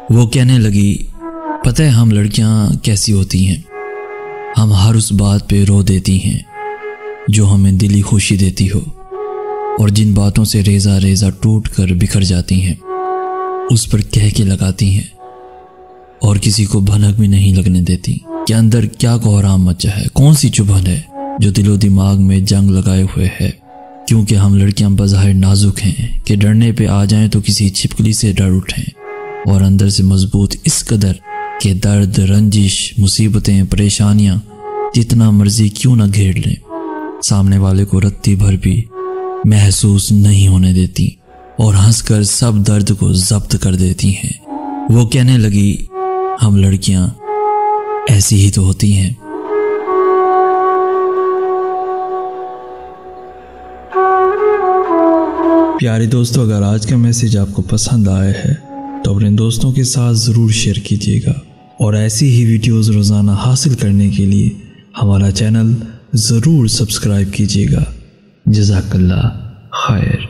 وہ کہنے لگی، پتہ ہے ہم لڑکیاں کیسی ہوتی ہیں، ہم ہر اس بات پہ رو دیتی ہیں جو ہمیں دلی خوشی دیتی ہو، اور جن باتوں سے ریزہ ریزہ ٹوٹ کر بکھر جاتی ہیں اس پر کہہ کے لگاتی ہیں، اور کسی کو بھنک بھی نہیں لگنے دیتی کہ اندر کیا کوہرام مچا ہے، کون سی چبھن ہے جو دل و دماغ میں جنگ لگائے ہوئے ہے۔ کیونکہ ہم لڑکیاں بظاہر نازک ہیں کہ ڈرنے پہ آ جائیں تو کسی چھپکلی سے ڈر اٹھیں، اور اندر سے مضبوط اس قدر کہ درد، رنجش، مصیبتیں، پریشانیاں جتنا مرضی کیوں نہ گھیر لیں، سامنے والے کو رتی بھر بھی محسوس نہیں ہونے دیتی، اور ہنس کر سب درد کو ضبط کر دیتی ہیں۔ وہ کہنے لگی، ہم لڑکیاں ایسی ہی تو ہوتی ہیں۔ پیارے دوستو، اگر آج کا میسج آپ کو پسند آیا ہے تو اپنے دوستوں کے ساتھ ضرور شیئر کیجیے گا، اور ایسی ہی ویڈیوز روزانہ حاصل کرنے کے لیے ہمارا چینل ضرور سبسکرائب کیجیے گا۔ جزاک اللہ خیر۔